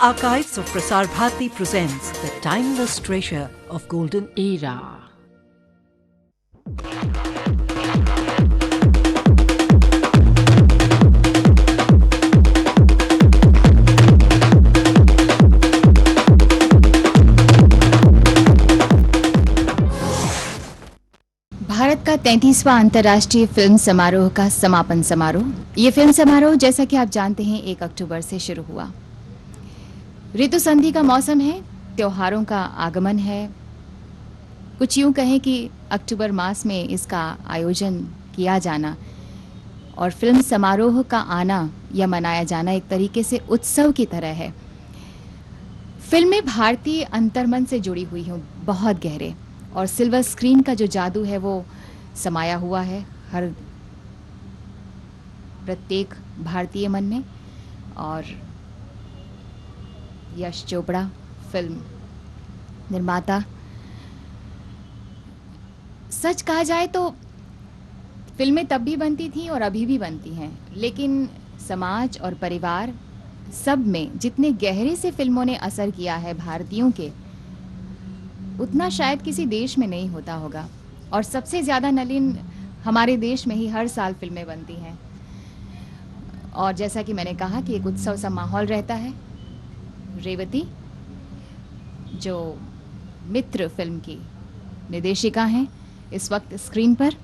Archives of Prasar Bharati presents the timeless treasure of golden era. Bharat का 33वां अंतर्राष्ट्रीय film समारोह का समापन समारोह। ये फिल्म समारोह जैसा कि आप जानते हैं 1 अक्टूबर से शुरू हुआ। ऋतु संधि का मौसम है, त्योहारों का आगमन है। कुछ यूं कहें कि अक्टूबर मास में इसका आयोजन किया जाना और फिल्म समारोह का आना या मनाया जाना एक तरीके से उत्सव की तरह है। फिल्में भारतीय अंतर्मन से जुड़ी हुई हों, बहुत गहरे, और सिल्वर स्क्रीन का जो जादू है वो समाया हुआ है हर प्रत्येक भारतीय मन में। और यश चोपड़ा फिल्म निर्माता, सच कहा जाए तो फिल्में तब भी बनती थीं और अभी भी बनती हैं, लेकिन समाज और परिवार सब में जितने गहरे से फिल्मों ने असर किया है भारतीयों के, उतना शायद किसी देश में नहीं होता होगा। और सबसे ज़्यादा नलिन हमारे देश में ही हर साल फिल्में बनती हैं। और जैसा कि मैंने कहा कि एक उत्सव सा माहौल रहता है। रेवती जो मित्र फिल्म की निर्देशिका हैं, इस वक्त स्क्रीन पर।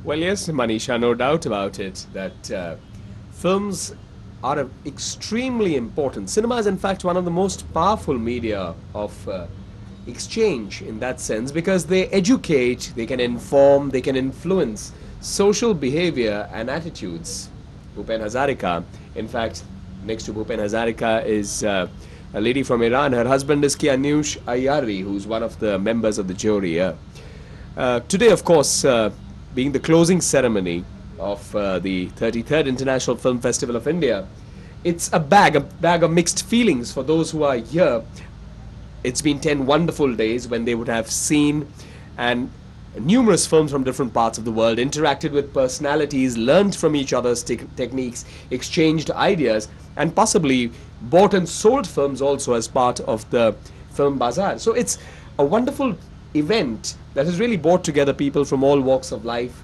Well, yes, Manisha, no doubt about it that films are extremely important. Cinema is in fact one of the most powerful media of exchange in that sense, because they educate, they can inform, they can influence social behavior and attitudes. Bhupen Hazarika, in fact, next to Bhupen Hazarika is a lady from Iran. Her husband is Kianush Ayari, who's one of the members of the jury here. Today, of course, being the closing ceremony of the 33rd International Film Festival of India, it's a bag of mixed feelings for those who are here. It's been 10 wonderful days when they would have seen and numerous films from different parts of the world, interacted with personalities, learned from each other's techniques, exchanged ideas, and possibly bought and sold films also as part of the film Bazaar. So it's a wonderful event that has really brought together people from all walks of life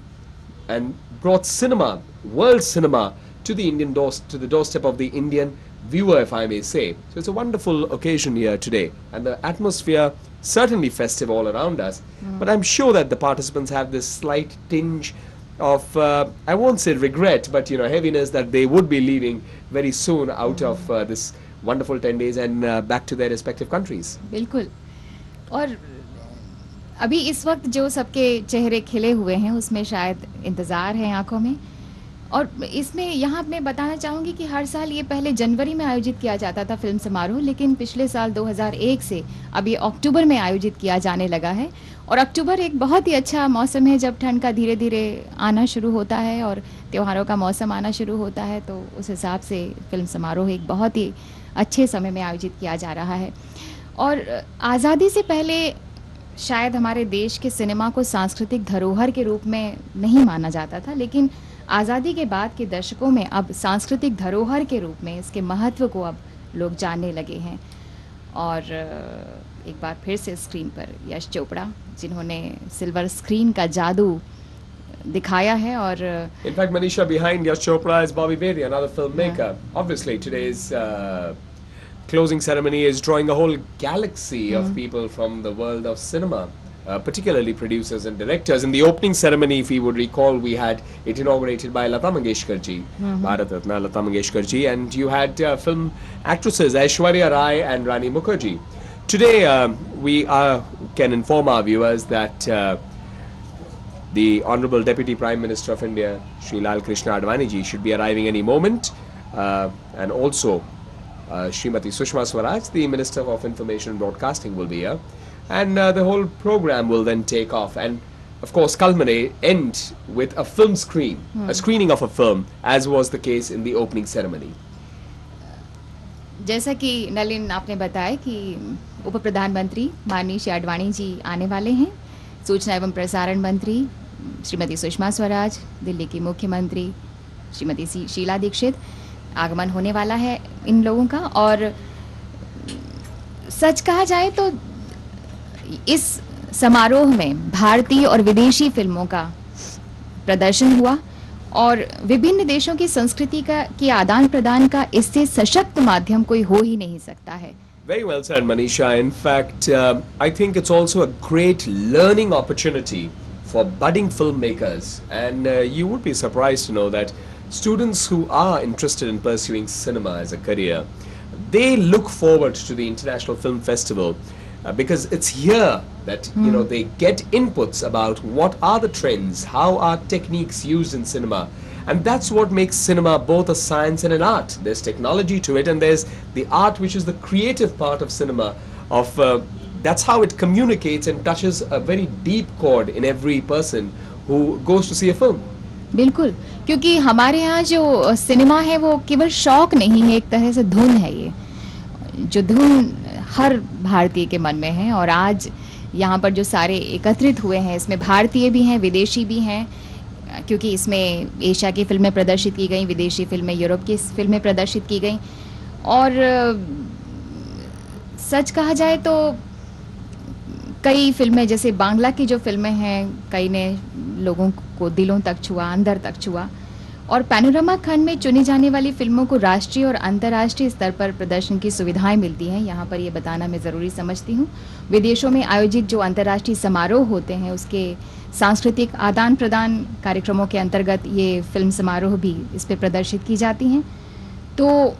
and brought cinema, world cinema, to the doorstep of the Indian viewer, if I may say. So it's a wonderful occasion here today, and the atmosphere certainly festive all around us. But I'm sure that the participants have this slight tinge of, I won't say regret, but heaviness that they would be leaving very soon out of this wonderful 10 days and back to their respective countries. बिल्कुल। और अभी इस वक्त जो सबके चेहरे खिले हुए हैं उसमें शायद इंतज़ार है आंखों में। और इसमें यहाँ मैं बताना चाहूँगी कि हर साल ये पहले जनवरी में आयोजित किया जाता था फिल्म समारोह, लेकिन पिछले साल 2001 से अब ये अक्टूबर में आयोजित किया जाने लगा है। और अक्टूबर एक बहुत ही अच्छा मौसम है, जब ठंड का धीरे धीरे आना शुरू होता है और त्योहारों का मौसम आना शुरू होता है, तो उस हिसाब से फिल्म समारोह एक बहुत ही अच्छे समय में आयोजित किया जा रहा है। और आज़ादी से पहले शायद हमारे देश के सिनेमा को सांस्कृतिक धरोहर के रूप में नहीं माना जाता था, लेकिन आज़ादी के बाद के दशकों में अब सांस्कृतिक धरोहर के रूप में इसके महत्व को अब लोग जानने लगे हैं। और एक बार फिर से स्क्रीन पर यश चोपड़ा, जिन्होंने सिल्वर स्क्रीन का जादू दिखाया है। और in fact, Manisha, behind Yash Chopra is Bobby Bedi, another filmmaker. Obviously, today's closing ceremony is drawing a whole galaxy of people from the world of cinema. Particularly producers and directors. In the opening ceremony, if you would recall, we had it inaugurated by Lata Mangeshkar ji, Bharat Ratna Lata Mangeshkar ji, and you had film actresses Aishwarya Rai and Rani Mukherjee. Today, we can inform our viewers that the Honorable Deputy Prime Minister of India, Shri Lal Krishna Advani ji, should be arriving any moment, and also Srimati Sushma Swaraj, the Minister of Information and Broadcasting, will be here. And the whole program will then take off and of course end with a film a screening of a film, as was the case in the opening ceremony. जैसा कि नलिन आपने बताया कि उप प्रधानमंत्री माननीय श्री आडवाणी जी आने वाले हैं, सूचना एवं प्रसारण मंत्री श्रीमती सुषमा स्वराज, दिल्ली की मुख्यमंत्री श्रीमती शीला दीक्षित, आगमन होने वाला है इन लोगों का। और सच कहा जाए तो इस समारोह में भारतीय और विदेशी फिल्मों का प्रदर्शन हुआ और विभिन्न देशों की संस्कृति की आदान प्रदान का इससे सशक्त माध्यम कोई हो ही नहीं सकता है। Very well said, Manisha. In fact, I think it's also a great learning opportunity for budding filmmakers. And you would be surprised to know that students who are interested in pursuing cinema as a career, they look forward to the International Film Festival because it's here that they get inputs about what are the trends, how are techniques used in cinema. And that's what makes cinema both a science and an art. There's technology to it, and there's the art, which is the creative part of cinema. That's how it communicates and touches a very deep chord in every person who goes to see a film. बिल्कुल, क्योंकि हमारे यहाँ जो cinema है वो केवल शौक नहीं है, एक तरह से धुन है। ये जो धुन हर भारतीय के मन में है और आज यहाँ पर जो सारे एकत्रित हुए हैं इसमें भारतीय भी हैं, विदेशी भी हैं, क्योंकि इसमें एशिया की फिल्में प्रदर्शित की गई, विदेशी फिल्में, यूरोप की फिल्में प्रदर्शित की गई। और सच कहा जाए तो कई फिल्में, जैसे बांग्ला की जो फिल्में हैं, कई ने लोगों को दिलों तक छुआ, अंदर तक छुआ। और पैनोरमा खंड में चुनी जाने वाली फिल्मों को राष्ट्रीय और अंतर्राष्ट्रीय स्तर पर प्रदर्शन की सुविधाएं मिलती हैं। यहाँ पर ये बताना मैं ज़रूरी समझती हूँ। विदेशों में आयोजित जो अंतर्राष्ट्रीय समारोह होते हैं उसके सांस्कृतिक आदान प्रदान कार्यक्रमों के अंतर्गत ये फिल्म समारोह भी इस पर प्रदर्शित की जाती हैं। तो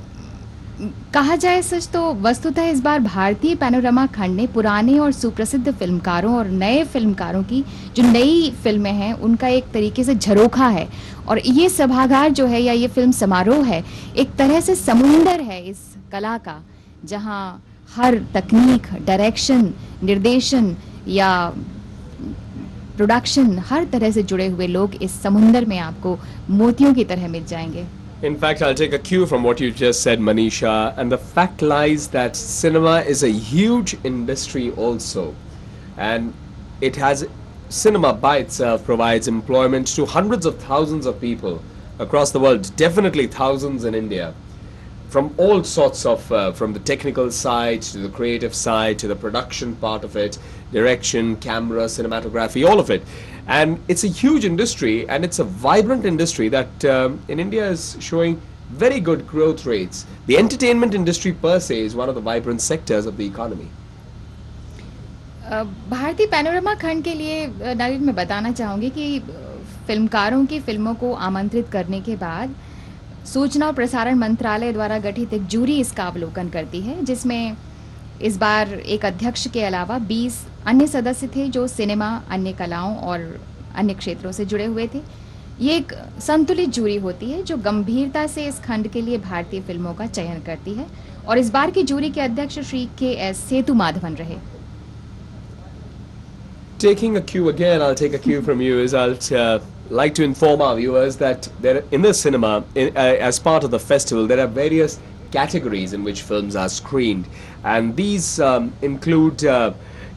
कहा जाए सच तो वस्तुतः इस बार भारतीय पैनोरमा खंड ने पुराने और सुप्रसिद्ध फिल्मकारों और नए फिल्मकारों की जो नई फिल्में हैं उनका एक तरीके से झरोखा है। और ये सभागार जो है या ये फिल्म समारोह है एक तरह से समुंदर है इस कला का, जहाँ हर तकनीक, डायरेक्शन, निर्देशन या प्रोडक्शन, हर तरह से जुड़े हुए लोग इस समुंदर में आपको मोतियों की तरह मिल जाएंगे। In fact, I'll take a cue from what you just said, Manisha, and the fact lies that cinema is a huge industry also, and cinema by itself provides employment to hundreds of thousands of people across the world, definitely thousands in India, from all sorts of, from the technical side to the creative side to the production part of it, direction, camera, cinematography, all of it. And it's a huge industry, and it's a vibrant industry that in India is showing very good growth rates. The entertainment industry per se is one of the vibrant sectors of the economy. भारतीय panorama खंड के लिए नवीन मैं बताना चाहूँगी कि फिल्मकारों की फिल्मों को आमंत्रित करने के बाद सूचना और प्रसारण मंत्रालय द्वारा गठित एक जूरी इसका अवलोकन करती है, जिसमें इस बार एक अध्यक्ष के अलावा 20 अन्य सदस्य थे जो सिनेमा, अन्य कलाओं और अन्य क्षेत्रों से जुड़े हुए थे। ये एक संतुलित जूरी होती है जो गंभीरता से इस खंड के लिए भारतीय फिल्मों का चयन करती है और इस बार की जूरी के अध्यक्ष श्री K.S. सेतुमाधवन रहे। Taking a cue again, I'll take a cue from you, is I'll like to inform our viewers that in the cinema, as part of the festival, there are various categories in which films are screened, and these include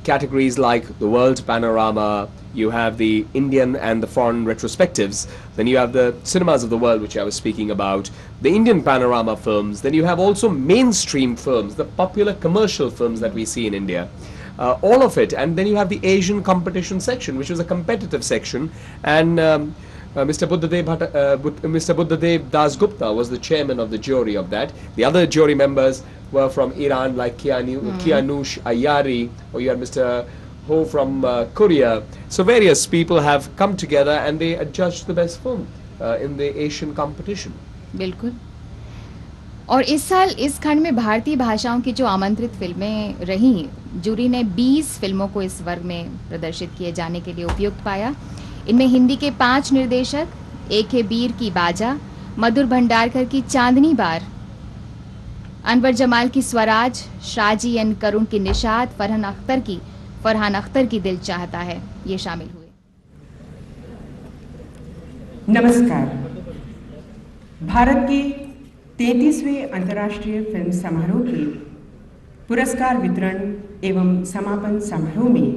categories like the world panorama, you have the Indian and the foreign retrospectives, then you have the cinemas of the world, which I was speaking about, the Indian panorama films, then you have also mainstream films, the popular commercial films that we see in India. All of it, and then you have the Asian competition section, which was a competitive section, and Mr. Buddhadev Das Gupta was the chairman of the jury of that. The other jury members were from Iran, like Kianush Ayari, or you had Mr. Ho from Korea. So various people have come together and they judged the best film in the Asian competition. बिल्कुल। और इस साल इस खंड में भारतीय भाषाओं की जो आमंत्रित फिल्में रहीं, जूरी ने 20 फिल्मों को इस वर्ग में प्रदर्शित किए जाने के लिए उपयुक्त पाया। इनमें हिंदी के 5 निर्देशक, A.K. बीर की बाजा, मधुर भंडारकर की चांदनी बार, अनवर जमाल की स्वराज, शाजी एन करुण की निषाद, फरहान अख्तर की दिल चाहता है, ये शामिल हुए। नमस्कार। भारत के 33वें अंतर्राष्ट्रीय फिल्म समारोह के पुरस्कार वितरण एवं समापन समारोह में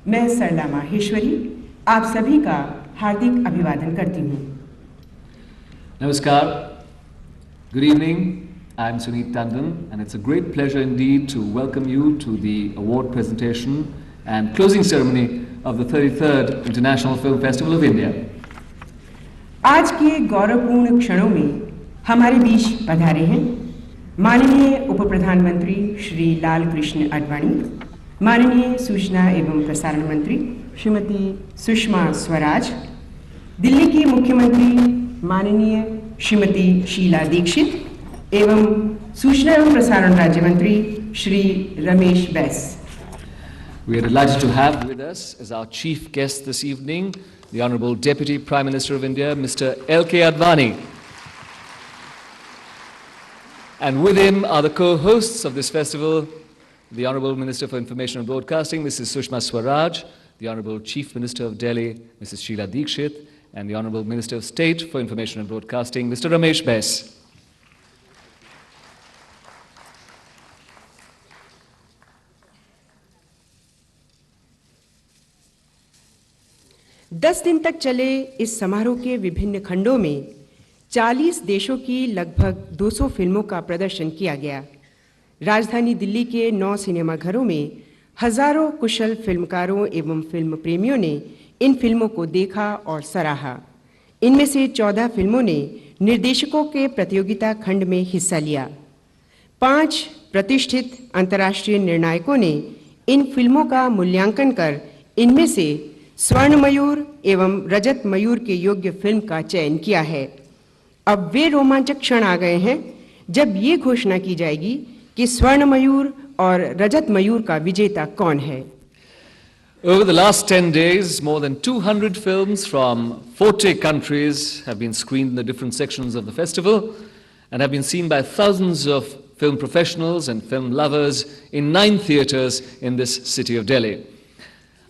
मैं सरला माहेश्वरी आप सभी का हार्दिक अभिवादन करती हूँ। नमस्कार। Good evening, I'm Sunit Tandon, and it's a great pleasure indeed to welcome you to the award presentation and closing ceremony of the 33rd International Film Festival of India. आज के गौरवपूर्ण क्षणों में हमारे बीच पधारे हैं माननीय उप प्रधानमंत्री श्री लाल कृष्ण आडवाणी, माननीय सूचना एवं प्रसारण मंत्री श्रीमती सुषमा स्वराज, दिल्ली की मुख्यमंत्री माननीय श्रीमती शीला दीक्षित एवं सूचना एवं प्रसारण राज्य मंत्री Shri Ramesh Bais. We are delighted to have with us as our chief guest this evening the Honorable Deputy Prime Minister of India, Mr. L.K. Advani. And with him are the co-hosts of this festival, the Honorable Minister for Information and Broadcasting, Mrs. Sushma Swaraj, the Honorable Chief Minister of Delhi, Mrs. Sheila Dikshit, and the Honorable Minister of State for Information and Broadcasting, Mr. Ramesh Bais. दस दिन तक चले इस समारोह के विभिन्न खंडों में 40 देशों की लगभग 200 फिल्मों का प्रदर्शन किया गया. राजधानी दिल्ली के 9 सिनेमाघरों में हजारों कुशल फिल्मकारों एवं फिल्म प्रेमियों ने इन फिल्मों को देखा और सराहा. इनमें से 14 फिल्मों ने निर्देशकों के प्रतियोगिता खंड में हिस्सा लिया. 5 प्रतिष्ठित अंतर्राष्ट्रीय निर्णायकों ने इन फिल्मों का मूल्यांकन कर इनमें से स्वर्ण मयूर एवं रजत मयूर के योग्य फिल्म का चयन किया है. अब वे रोमांचक क्षण आ गए हैं जब ये घोषणा की जाएगी कि स्वर्ण मयूर और रजत मयूर का विजेता कौन है. Over the last 10 days, more than 200 films from 40 countries have been screened in the different sections of the festival and have been seen by thousands of film professionals and film lovers in 9 theatres in this city of Delhi.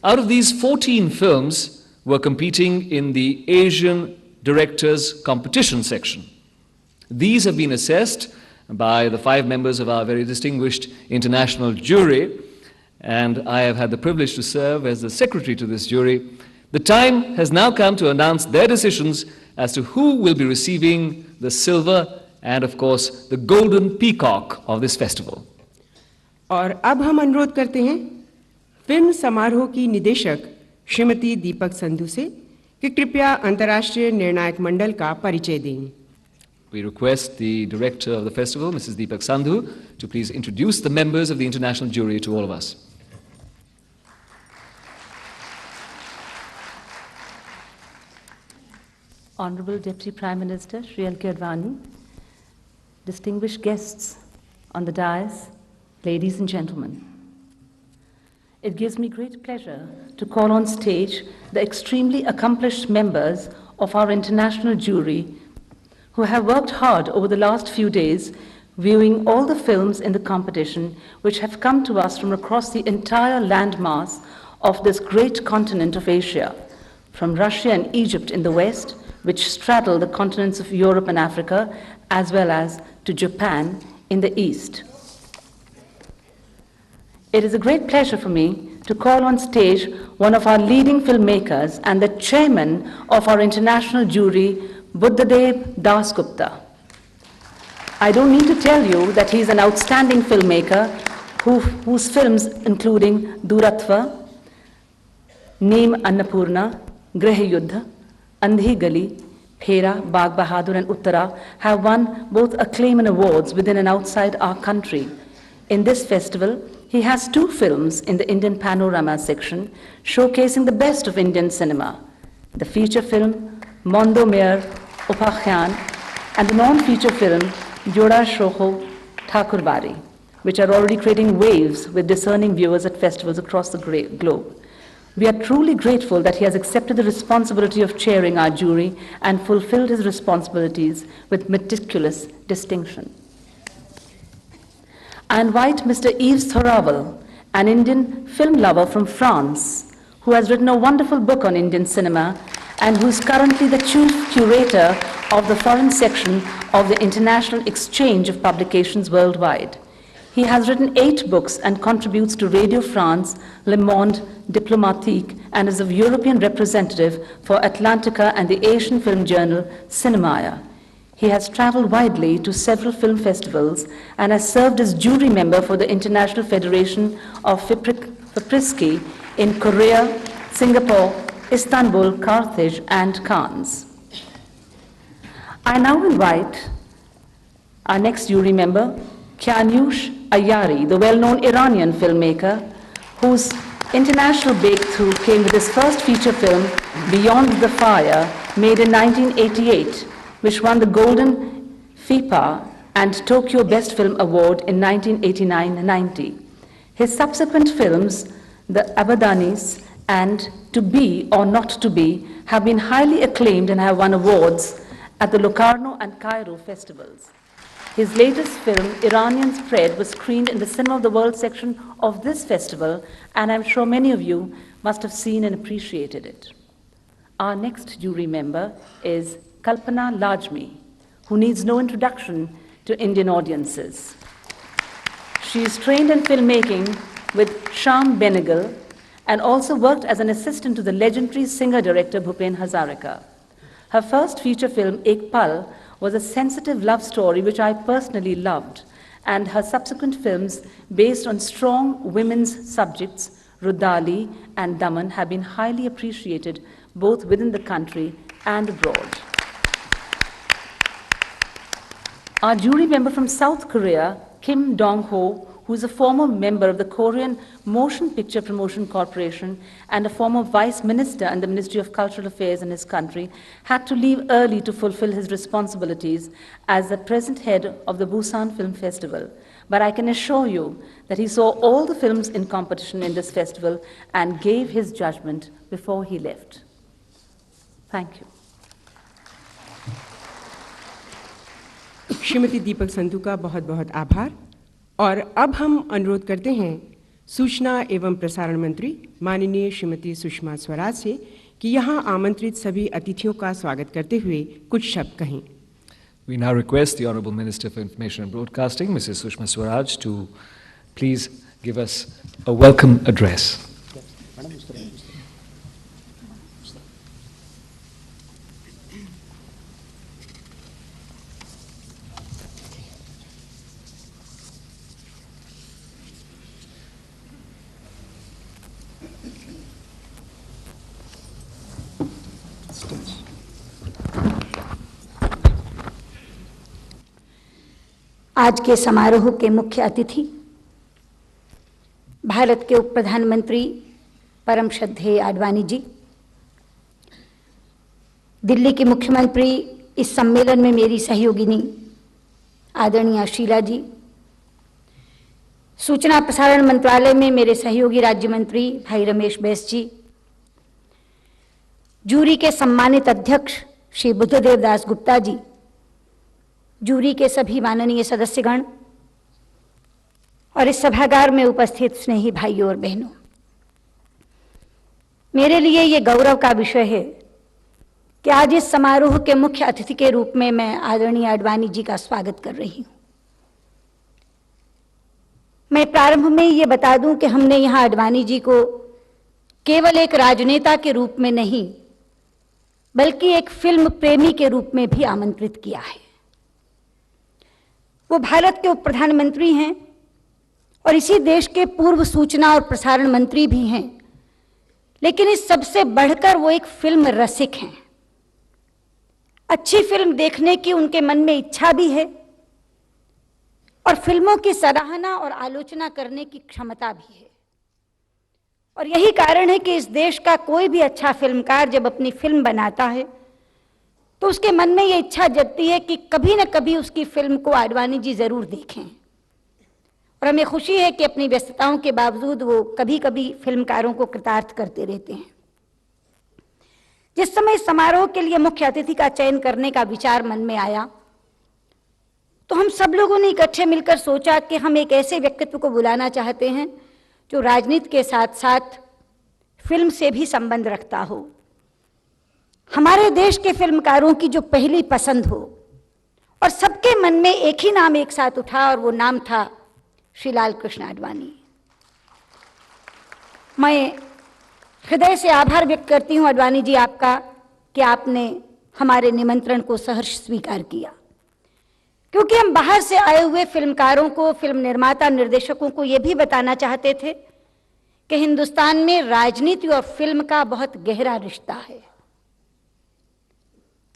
Out of these, 14 films were competing in the Asian Directors Competition section. These have been assessed by the 5 members of our very distinguished international jury, and I have had the privilege to serve as the secretary to this jury. The time has now come to announce their decisions as to who will be receiving the silver and, of course, the golden peacock of this festival. और अब हम अनुरोध करते हैं film समारोह की निदेशक श्रीमती दीपक संधू से कि कृपया अंतर्राष्ट्रीय निर्णायक मंडल का परिचय दें. We request the director of the festival, Mrs. Deepak Sandhu, to please introduce the members of the international jury to all of us. Honorable Deputy Prime Minister Shri L.K. Advani, distinguished guests on the dais, ladies and gentlemen. It gives me great pleasure to call on stage the extremely accomplished members of our international jury who have worked hard over the last few days viewing all the films in the competition which have come to us from across the entire landmass of this great continent of Asia, from Russia and Egypt in the west, which straddle the continents of Europe and Africa, as well as to Japan in the east. It is a great pleasure for me to call on stage one of our leading filmmakers and the chairman of our international jury, Buddhadev Dasgupta. I don't need to tell you that he is an outstanding filmmaker whose films including Duratva, Neem Annapurna, Greh Yuddha, Andhi Gali, Phera, Bagh Bahadur and Uttara have won both acclaim and awards within and outside our country. In this festival, he has 2 films in the Indian Panorama section showcasing the best of Indian cinema. The feature film, Mondo Mer Upakhyan, and the non-feature film, Joda Shoho Thakurbari, which are already creating waves with discerning viewers at festivals across the globe. We are truly grateful that he has accepted the responsibility of chairing our jury and fulfilled his responsibilities with meticulous distinction. I invite Mr. Yves Thoraval, an Indian film lover from France, who has written a wonderful book on Indian cinema and who is currently the chief curator of the foreign section of the International Exchange of Publications worldwide. He has written 8 books and contributes to Radio France, Le Monde Diplomatique, and is a European representative for Atlantica and the Asian film journal Cinemaya. He has traveled widely to several film festivals and has served as jury member for the International Federation of Prix in Korea, Singapore, Istanbul, Carthage, and Cannes. I now invite our next jury member, Kianyush Ayari, the well-known Iranian filmmaker, whose international breakthrough came with his first feature film, Beyond the Fire, made in 1988, which won the Golden FIPA and Tokyo Best Film Award in 1989-90. His subsequent films, The Advanis and To Be or Not to Be, have been highly acclaimed and have won awards at the Locarno and Cairo festivals. His latest film, Iranian Spread, was screened in the Cinema of the World section of this festival, and I'm sure many of you must have seen and appreciated it. Our next jury member is Kalpana Lajmi, who needs no introduction to Indian audiences. She is trained in filmmaking with Shyam Benegal and also worked as an assistant to the legendary singer-director Bhupen Hazarika. Her first feature film, Ek Pal, was a sensitive love story which I personally loved, and her subsequent films based on strong women's subjects, Rudali and Daman, have been highly appreciated both within the country and abroad. Our jury member from South Korea, Kim Dong-ho, who is a former member of the Korean Motion Picture Promotion Corporation and a former vice minister in the Ministry of Cultural Affairs in his country, had to leave early to fulfill his responsibilities as the present head of the Busan Film Festival. But I can assure you that he saw all the films in competition in this festival and gave his judgment before he left. Thank you. Shrimati दीपक संधू का बहुत बहुत आभार। और अब हम अनुरोध करते हैं सूचना एवं प्रसारण मंत्री माननीय श्रीमती सुषमा स्वराज से कि यहाँ आमंत्रित सभी अतिथियों का स्वागत करते हुए कुछ शब्द कहें। We now request the Honourable Minister for Information and Broadcasting, Mrs. Sushma Swaraj, to please give us a welcome address. आज के समारोह के मुख्य अतिथि भारत के उप प्रधानमंत्री परम श्रद्धेय आडवाणी जी, दिल्ली के मुख्यमंत्री, इस सम्मेलन में मेरी सहयोगिनी आदरणीय शीला जी, सूचना प्रसारण मंत्रालय में मेरे सहयोगी राज्य मंत्री भाई रमेश बैस जी, जूरी के सम्मानित अध्यक्ष श्री बुद्धदेव दास गुप्ता जी, जूरी के सभी माननीय सदस्यगण और इस सभागार में उपस्थित स्नेही भाइयों और बहनों, मेरे लिए ये गौरव का विषय है कि आज इस समारोह के मुख्य अतिथि के रूप में मैं आदरणीय आडवाणी जी का स्वागत कर रही हूं। मैं प्रारंभ में ये बता दूं कि हमने यहां आडवाणी जी को केवल एक राजनेता के रूप में नहीं बल्कि एक फिल्म प्रेमी के रूप में भी आमंत्रित किया है। वो भारत के उप प्रधानमंत्री हैं और इसी देश के पूर्व सूचना और प्रसारण मंत्री भी हैं, लेकिन इस सबसे बढ़कर वो एक फिल्म रसिक हैं। अच्छी फिल्म देखने की उनके मन में इच्छा भी है और फिल्मों की सराहना और आलोचना करने की क्षमता भी है। और यही कारण है कि इस देश का कोई भी अच्छा फिल्मकार जब अपनी फिल्म बनाता है तो उसके मन में ये इच्छा जगती है कि कभी न कभी उसकी फिल्म को आडवाणी जी जरूर देखें। और हमें खुशी है कि अपनी व्यस्तताओं के बावजूद वो कभी कभी फिल्मकारों को कृतार्थ करते रहते हैं। जिस समय इस समारोह के लिए मुख्य अतिथि का चयन करने का विचार मन में आया तो हम सब लोगों ने इकट्ठे मिलकर सोचा कि हम एक ऐसे व्यक्तित्व को बुलाना चाहते हैं जो राजनीति के साथ साथ फिल्म से भी संबंध रखता हो, हमारे देश के फिल्मकारों की जो पहली पसंद हो। और सबके मन में एक ही नाम एक साथ उठा और वो नाम था श्री लाल कृष्ण आडवाणी। मैं हृदय से आभार व्यक्त करती हूं आडवाणी जी आपका कि आपने हमारे निमंत्रण को सहर्ष स्वीकार किया। क्योंकि हम बाहर से आए हुए फिल्मकारों को, फिल्म निर्माता, निर्देशकों को यह भी बताना चाहते थे कि हिंदुस्तान में राजनीति और फिल्म का बहुत गहरा रिश्ता है।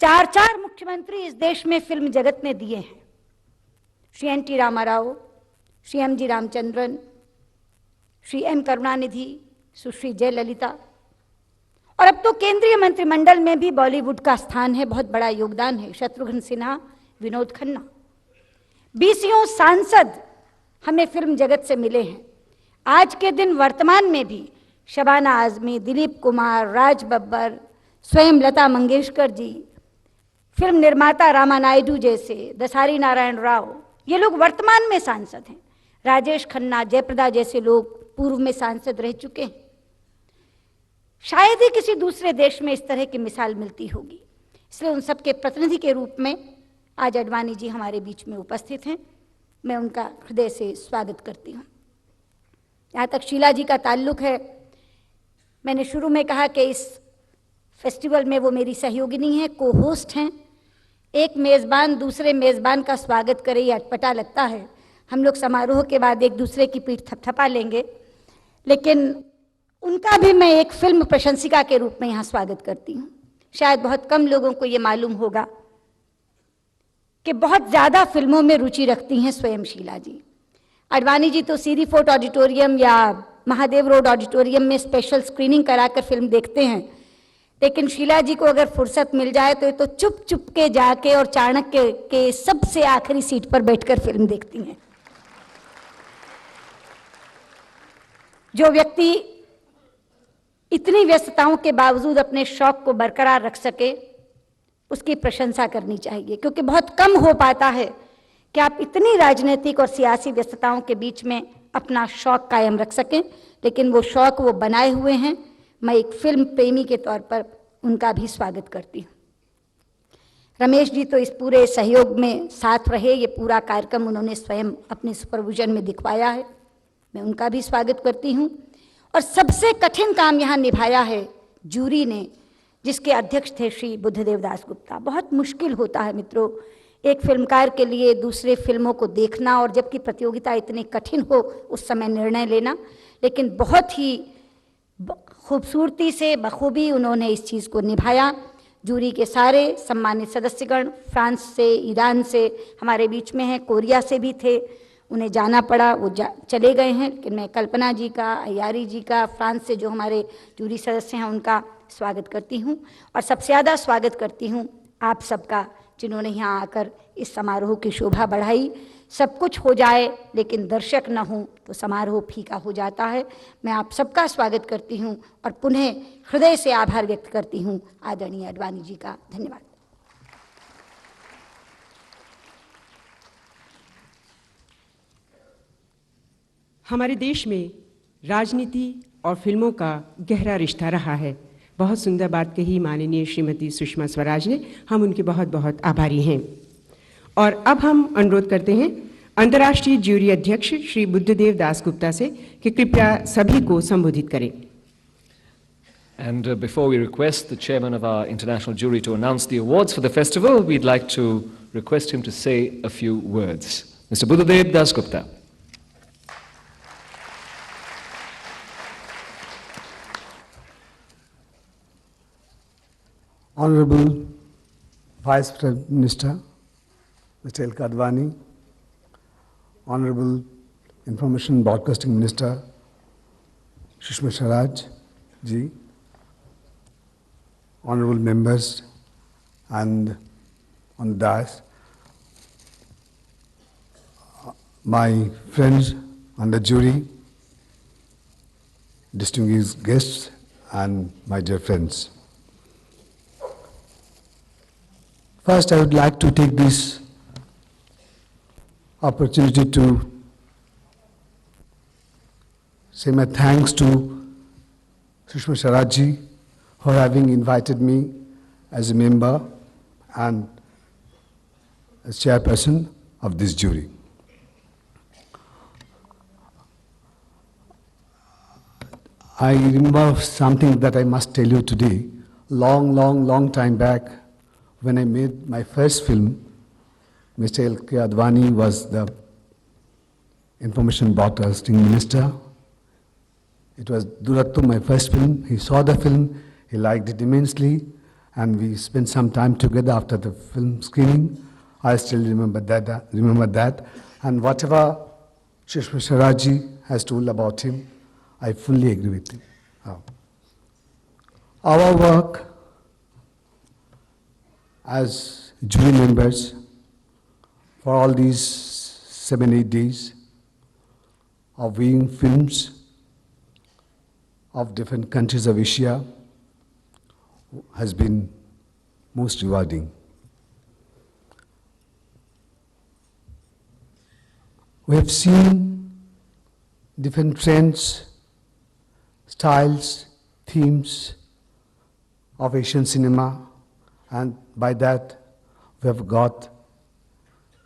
4 मुख्यमंत्री इस देश में फिल्म जगत ने दिए हैं, Shri NT. Rama Rao, Shri MG. Ramachandran, Shri M. Karunanidhi, Sushri Jayalalithaa, और अब तो केंद्रीय मंत्रिमंडल में भी बॉलीवुड का स्थान है, बहुत बड़ा योगदान है, शत्रुघ्न सिन्हा, विनोद खन्ना। 20 सांसद हमें फिल्म जगत से मिले हैं। आज के दिन वर्तमान में भी शबाना आजमी, दिलीप कुमार, राज बब्बर, स्वयं लता मंगेशकर जी, फिल्म निर्माता रामा नायडू जैसे, दसारी नारायण राव, ये लोग वर्तमान में सांसद हैं। राजेश खन्ना, जयप्रदा जैसे लोग पूर्व में सांसद रह चुके हैं। शायद ही किसी दूसरे देश में इस तरह की मिसाल मिलती होगी। इसलिए उन सबके प्रतिनिधि के रूप में आज अडवाणी जी हमारे बीच में उपस्थित हैं। मैं उनका हृदय से स्वागत करती हूँ। यहाँ तक शीला जी का ताल्लुक है, मैंने शुरू में कहा कि इस फेस्टिवल में वो मेरी सहयोगिनी हैं, को होस्ट हैं। एक मेज़बान दूसरे मेज़बान का स्वागत करे, ये अटपटा लगता है। हम लोग समारोह के बाद एक दूसरे की पीठ थपथपा लेंगे, लेकिन उनका भी मैं एक फिल्म प्रशंसिका के रूप में यहाँ स्वागत करती हूँ। शायद बहुत कम लोगों को ये मालूम होगा कि बहुत ज़्यादा फिल्मों में रुचि रखती हैं स्वयं शीला जी। अडवाणी जी तो सीरी फोर्ट ऑडिटोरियम या महादेव रोड ऑडिटोरियम में स्पेशल स्क्रीनिंग कराकर फिल्म देखते हैं, लेकिन शीला जी को अगर फुर्सत मिल जाए तो ये तो चुप चुप के जाके और चाणक्य के सबसे आखिरी सीट पर बैठकर फिल्म देखती हैं। जो व्यक्ति इतनी व्यस्तताओं के बावजूद अपने शौक को बरकरार रख सके, उसकी प्रशंसा करनी चाहिए, क्योंकि बहुत कम हो पाता है कि आप इतनी राजनीतिक और सियासी व्यस्तताओं के बीच में अपना शौक कायम रख सकें। लेकिन वो शौक वो बनाए हुए हैं। मैं एक फिल्म प्रेमी के तौर पर उनका भी स्वागत करती हूँ। रमेश जी तो इस पूरे सहयोग में साथ रहे, ये पूरा कार्यक्रम उन्होंने स्वयं अपने सुपरविजन में दिखवाया है, मैं उनका भी स्वागत करती हूँ। और सबसे कठिन काम यहाँ निभाया है जूरी ने, जिसके अध्यक्ष थे श्री बुद्धदेव दास गुप्ता। बहुत मुश्किल होता है मित्रों, एक फिल्मकार के लिए दूसरे फिल्मों को देखना, और जबकि प्रतियोगिता इतनी कठिन हो उस समय निर्णय लेना, लेकिन बहुत ही खूबसूरती से बखूबी उन्होंने इस चीज़ को निभाया। जूरी के सारे सम्मानित सदस्यगण फ्रांस से, ईरान से हमारे बीच में हैं, कोरिया से भी थे, उन्हें जाना पड़ा, वो चले गए हैं। लेकिन मैं कल्पना जी का, अयारी जी का, फ्रांस से जो हमारे जूरी सदस्य हैं उनका स्वागत करती हूँ। और सबसे ज़्यादा स्वागत करती हूँ आप सबका, जिन्होंने यहाँ आकर इस समारोह की शोभा बढ़ाई। सब कुछ हो जाए लेकिन दर्शक न हो तो समारोह फीका हो जाता है। मैं आप सबका स्वागत करती हूँ और पुनः हृदय से आभार व्यक्त करती हूँ आदरणीय अडवाणी जी का। धन्यवाद। हमारे देश में राजनीति और फिल्मों का गहरा रिश्ता रहा है। बहुत सुंदर बात कही माननीय श्रीमती सुषमा स्वराज ने, हम उनके बहुत बहुत आभारी हैं। और अब हम अनुरोध करते हैं अंतर्राष्ट्रीय ज्यूरी अध्यक्ष श्री बुद्धदेव दास गुप्ता से कि कृपया सभी को संबोधित करें। And before we request the chairman of our international jury to announce the awards for the festival, we'd like to request him to say a few words. Mr. Buddhadev Das Gupta. Honorable Vice Prime Minister, Mr. Advani, Honorable Information Broadcasting Minister, Sushma Swaraj ji, Honorable members and on the dais, my friends on the jury, distinguished guests and my dear friends. First, I would like to take this opportunity to say my thanks to Sushma Swaraj ji for having invited me as a member and as chairperson of this jury. I remember something that I must tell you today. Long time back, when I made my first film, Mr. L.K. Advani was the Information Broadcasting Minister. It was Durattu, my first film. He saw the film, he liked it immensely, and we spent some time together after the film screening. I still remember that. And whatever Sushma Swaraj has told about him, I fully agree with him. Our work as jury members for all these 7-8 days of viewing films of different countries of Asia has been most rewarding. We have seen different trends, styles, themes of Asian cinema, and by that we have got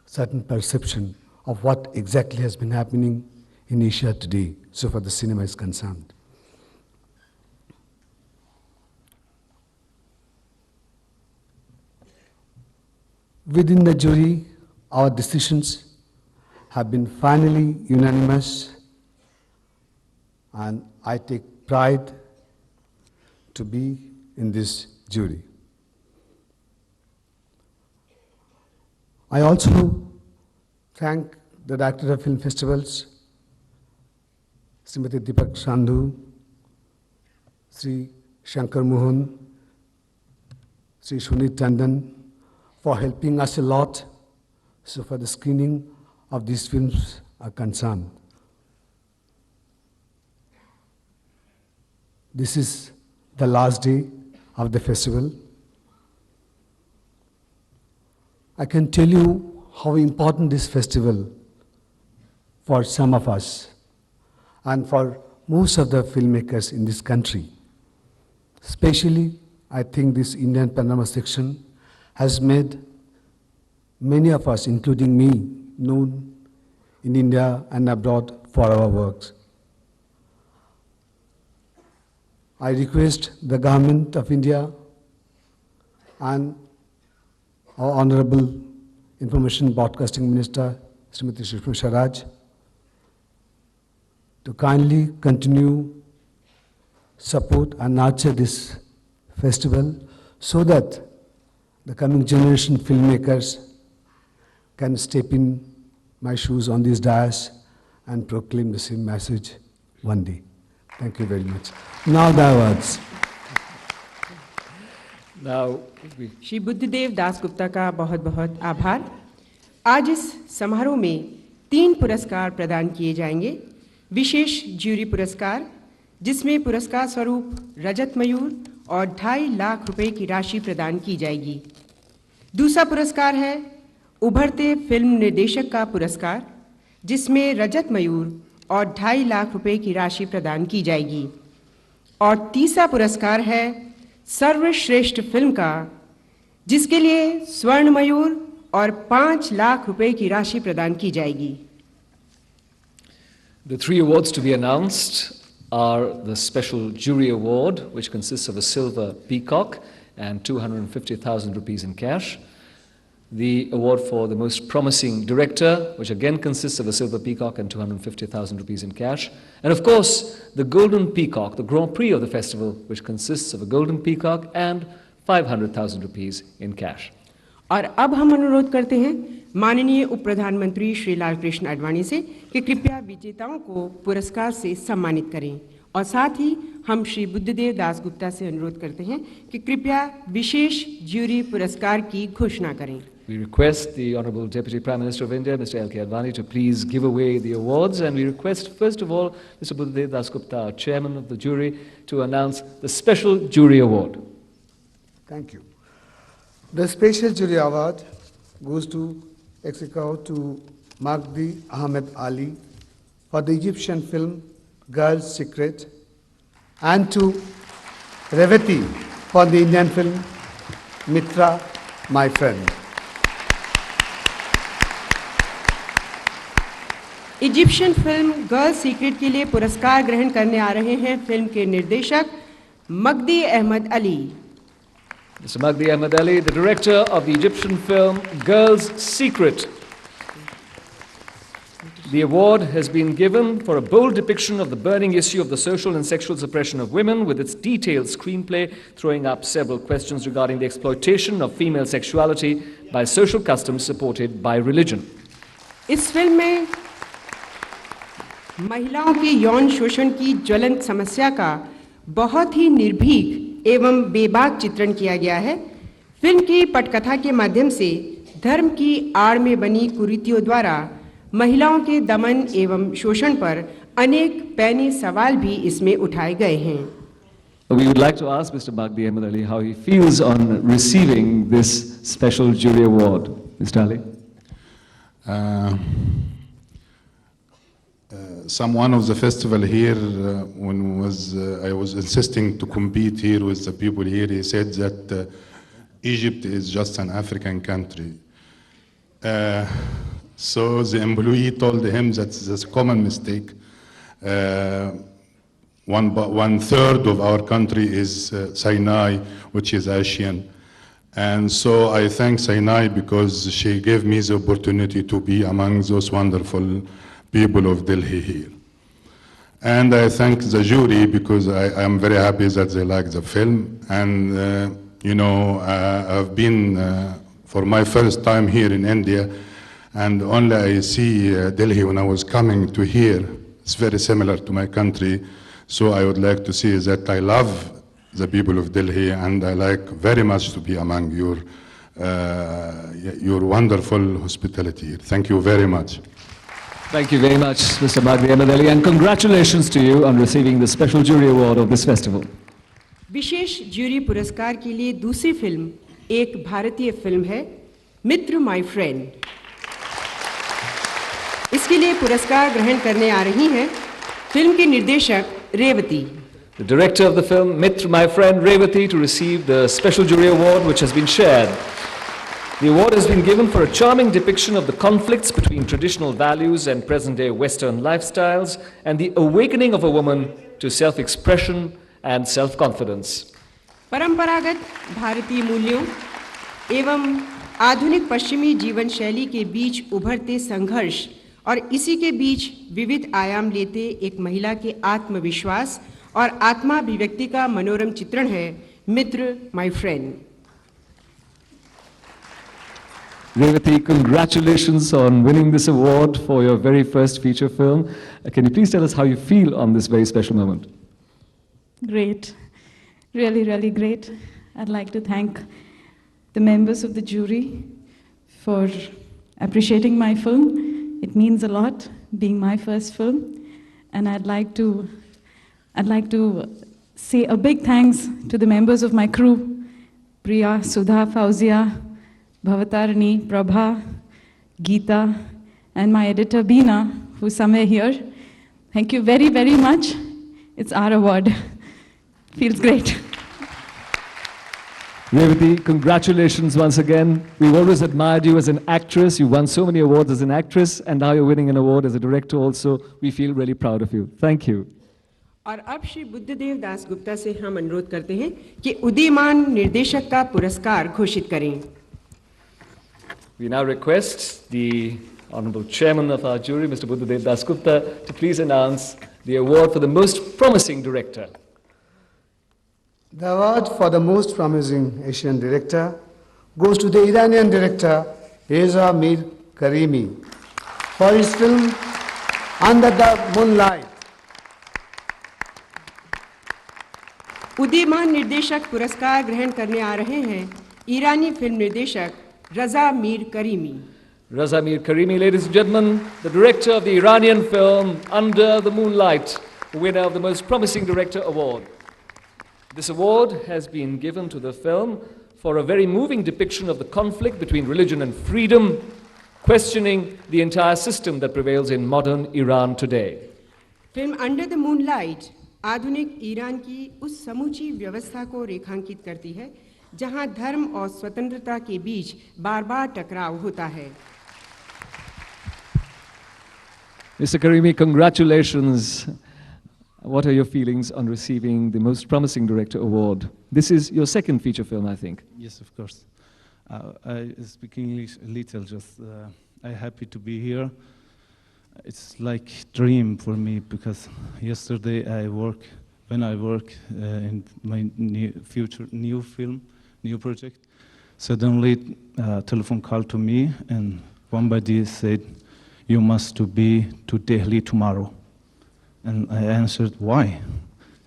certain perception of what exactly has been happening in Asia today, so far the cinema is concerned. Within the jury, our decisions have been finally unanimous, and I take pride to be in this jury. I also thank the Director of Film Festivals, Srimati Deepak Sandhu, Sri Shankar Mohan, Sri Sunit Tandon, for helping us a lot so far the screening of these films are concerned. This is the last day of the festival. I can tell you how important this festival for some of us and for most of the filmmakers in this country. Especially, I think this Indian Panorama section has made many of us, including me, known in India and abroad for our works. I request the Government of India and our Honorable Information Broadcasting Minister, Srimati Sushma Swaraj, to kindly continue, support and nurture this festival so that the coming generation filmmakers can step in my shoes on this dais and proclaim the same message one day. Thank you very much. Now the awards. Now, Shri Buddhadev Dasgupta का बहुत बहुत आभार। आज इस समारोह में 3 पुरस्कार प्रदान किए जाएंगे। विशेष ज्यूरी पुरस्कार, जिसमें पुरस्कार स्वरूप रजत मयूर और 2.5 लाख रुपए की राशि प्रदान की जाएगी। दूसरा पुरस्कार है उभरते फिल्म निर्देशक का पुरस्कार, जिसमें रजत मयूर और 2.5 लाख रुपए की राशि प्रदान की जाएगी। और तीसरा पुरस्कार है सर्वश्रेष्ठ फिल्म का, जिसके लिए स्वर्ण मयूर और 5 लाख रुपए की राशि प्रदान की जाएगी। the 3 awards to be announced are the Special Jury Award, which consists of a silver peacock and 250,000 rupees in cash. The award for the most promising director, which again consists of a silver peacock and 250,000 rupees in cash. And of course, the golden peacock, the Grand Prix of the festival, which consists of a golden peacock and 500,000 rupees in cash. और अब हम अनुरोध करते हैं माननीय उप प्रधानमंत्री श्री लालकृष्ण आडवाणी से कि कृपया विजेताओं को पुरस्कार से सम्मानित करें। और साथ ही हम श्री बुद्धदेव दासगुप्ता से अनुरोध करते हैं कि कृपया विशेष ज्यूरी पुरस्कार की घोषणा करें। We request the Honorable Deputy Prime Minister of India, Mr. L.K. Advani, to please give away the awards, and we request, first of all, Mr. Buddhadev Dasgupta, our chairman of the jury, to announce the Special Jury Award. Thank you. The Special Jury Award goes to executive to Magdi Ahmed Ali for the Egyptian film Girl's Secret, and to Revati for the Indian film Mitra, My Friend. Egyptian film girl secret के लिए पुरस्कार ग्रहण करने आ रहे हैं film के निर्देशक Magdi Ahmed Ali. Mr. Magdi Ahmed Ali, the director of the Egyptian film Girl's Secret. The award has been given for a bold depiction of the burning issue of the social and sexual suppression of women, with its detailed screenplay throwing up several questions regarding the exploitation of female sexuality by social customs supported by religion. इस film में महिलाओं के यौन शोषण की ज्वलंत समस्या का बहुत ही निर्भीक एवं बेबाक चित्रण किया गया है। फिल्म की पटकथा के माध्यम से धर्म की आड़ में बनी कुरीतियों द्वारा महिलाओं के दमन एवं शोषण पर अनेक पैने सवाल भी इसमें उठाए गए हैं। We would like to ask Mr. Magdi Ahmed Ali how he feels on receiving this special jury award. Mr. Ali. Someone of the festival here, when I was insisting to compete here with the people here, he said that Egypt is just an African country. So the employee told him that that's a common mistake. One third of our country is Sinai, which is Asian. And so I thank Sinai because she gave me the opportunity to be among those wonderful people of Delhi here. And I thank the jury because I am very happy that they like the film. And, I've been for my first time here in India, and only I see Delhi when I was coming to here. It's very similar to my country. So I would like to say that I love the people of Delhi, and I like very much to be among your wonderful hospitality here. Thank you very much. Thank you very much, Mr. Magdi Ahmed Ali, and congratulations to you on receiving the special jury award of this festival. विशेष jury पुरस्कार के लिए दूसरी film एक भारतीय film है, मित्र my friend. इसके लिए पुरस्कार ग्रहण करने आ रही हैं फिल्म के निर्देशक Revati. The director of the film, Mitra, my friend Revati, to receive the special jury award which has been shared. The award has been given for a charming depiction of the conflicts between traditional values and present-day Western lifestyles and the awakening of a woman to self-expression and self-confidence. परंपरागत भारतीय मूल्यों एवं आधुनिक पश्चिमी जीवन शैली के बीच उभरते संघर्ष और इसी के बीच विविध आयाम लेते एक महिला के आत्मविश्वास और आत्माभिव्यक्ति का मनोरम चित्रण है मित्र my friend. Revati, congratulations on winning this award for your very first feature film. Can you please tell us how you feel on this very special moment? Great. Really, really great. I'd like to thank the members of the jury for appreciating my film. It means a lot, being my first film. And I'd like to say a big thanks to the members of my crew, Priya, Sudha, Fauzia, Bhavatarani, Prabha, Geeta, and my editor Beena, who's somewhere here. Thank you very, very much. It's our award. Feels great. Revati, congratulations once again. We've always admired you as an actress. You won so many awards as an actress, and now you're winning an award as a director also. We feel really proud of you. Thank you. और अब श्री बुद्धदेव दास गुप्ता से हम अनुरोध करते हैं कि उदीयमान निर्देशक का पुरस्कार घोषित करें। We now request the Honorable Chairman of our jury, Mr. Buddhadev Das Gupta, to please announce the award for the most promising director. The award for the most promising Asian director goes to the Iranian director Reza Mir Karimi for his film Under the Moonlight. उदीयमान निर्देशक पुरस्कार ग्रहण करने आ रहे हैं ईरानी film निर्देशक Raza Mir Karimi. Raza Mir Karimi, ladies and gentlemen, the director of the Iranian film Under the Moonlight, winner of the Most Promising Director Award. This award has been given to the film for a very moving depiction of the conflict between religion and freedom, questioning the entire system that prevails in modern Iran today. Film under the moonlight आधुनिक Iran की उस समूची व्यवस्था को रेखांकित करती है जहां धर्म और स्वतंत्रता के बीच बार-बार टकराव होता है। Mr. Karimi, congratulations. what are your feelings on receiving the Most Promising Director Award? This is your second feature film, I think. Yes, of course. I speak English a little, just I'm happy to be here. It's like dream for me because yesterday when I work in my new film, new project, suddenly a telephone call to me and somebody said, "You must to be to Delhi tomorrow." And I answered, "Why?"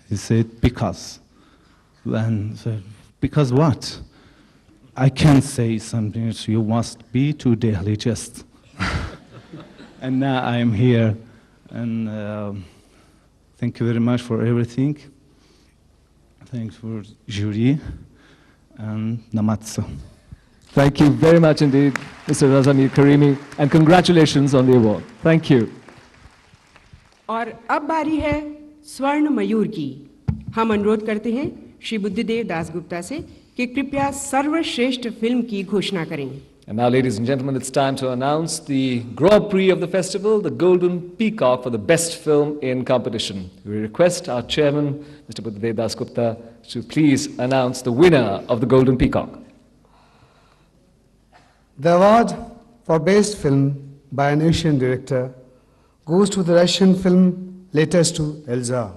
He said, "Because." And said, "Because what?" I can't say something, so you must be to Delhi just. And now I am here, and thank you very much for everything. Thanks for jury, and namaste. Thank you very much indeed, Mr. Razami Karimi, and congratulations on the award. Thank you. और अब बारी है स्वर्ण मयूर की। हम अनुरोध करते हैं श्री बुद्धदेव दासगुप्ता से कि कृपया सर्वश्रेष्ठ फिल्म की घोषणा करें। And now, ladies and gentlemen, it's time to announce the Grand Prix of the festival, the Golden Peacock for the best film in competition. We request our chairman, Mr. Buddhadev Das Gupta, to please announce the winner of the Golden Peacock. The award for best film by an Asian director goes to the Russian film Letters to Elsa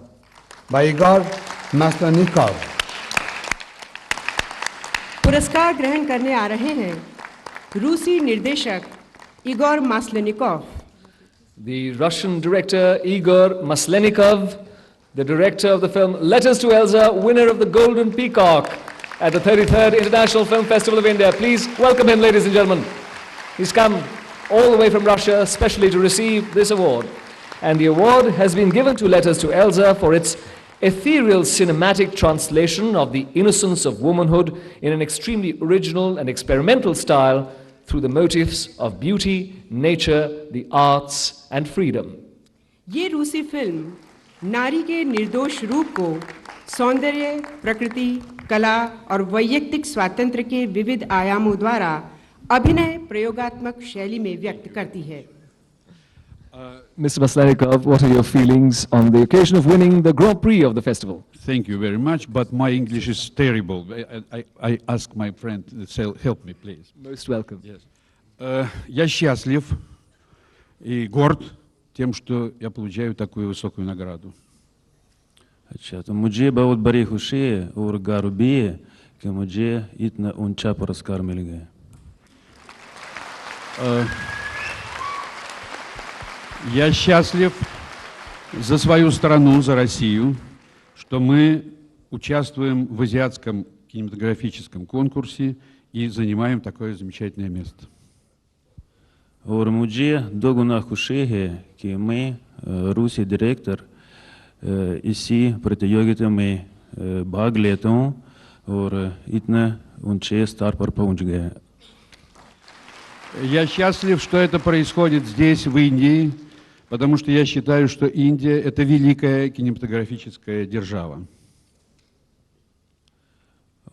by Igor Maslenikov. पुरस्कार ग्रहण करने आ रहे हैं रूसी निर्देशक Igor मास्लेनिकोव. The Russian director Igor Maslenikov, the director of the film Letters to Elsa, winner of the Golden Peacock at the 33rd International Film Festival of India. Please welcome him, ladies and gentlemen. He's come all the way from Russia especially to receive this award. And the award has been given to Letters to Elsa for its ethereal cinematic translation of the innocence of womanhood in an extremely original and experimental style through the motifs of beauty, nature, the arts and freedom. ये रूसी film नारी के निर्दोष रूप को सौंदर्य, प्रकृति, कला और वैयक्तिक स्वातंत्र्य के विविध आयामों द्वारा अभिनय प्रयोगात्मक शैली में व्यक्त करती है. Mr. Maslenikov, what are your feelings on the occasion of winning the Grand Prix of the festival? Thank you very much, but my English is terrible. I ask my friend, help me, please. Most welcome. Yes. Я счастлив и горд тем, что я получаю такую высокую награду. अच्छा तो मुझे बहुत बड़ी खुशी है और गर्व भी है कि मुझे इतना ऊंचा पुरस्कार मिल गया. Я счастлив за свою страну, за Россию, что мы участвуем в азиатском кинематографическом конкурсе и занимаем такое замечательное место. और मुझे दोगुना खुशी है कि मैं रूसी डायरेक्टर इसी प्रतियोगिता में भाग लेता हूँ और इतना ऊंचे स्तर पर पहुँच गया. Я счастлив, что это происходит здесь, в Индии, потому что я считаю, что Индия – это великая кинематографическая держава.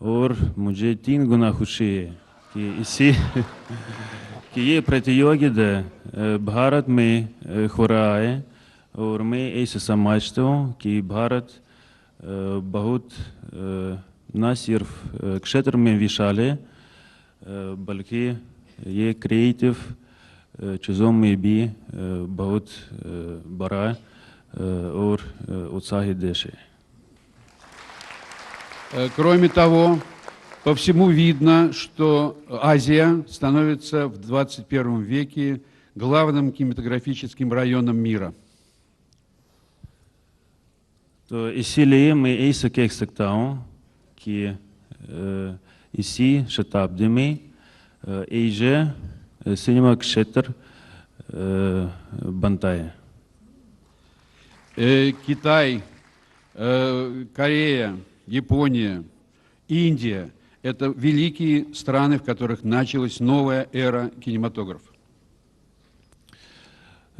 और मुझे तीन गुना खुशी है कि ये प्रतियोगिता भारत में हो रहा है और मैं ऐसे समझता हूँ कि भारत बहुत न सिर्फ क्षेत्र में विशाल है बल्कि ये क्रिएटिव चीज़ों में भी बहुत बड़ा और उत्साहित देश है. Кроме того, по всему видно, что Азия становится в 21 веке главным кинематографическим районом мира. तो इसीलिए मैं ऐसा कह सकता हूँ कि इसी शताब्दी में एशिया सिनेमा क्षेत्र बनता है. Китай, Корея, Япония, Индия – это великие страны, в которых началась новая эра кинематографа.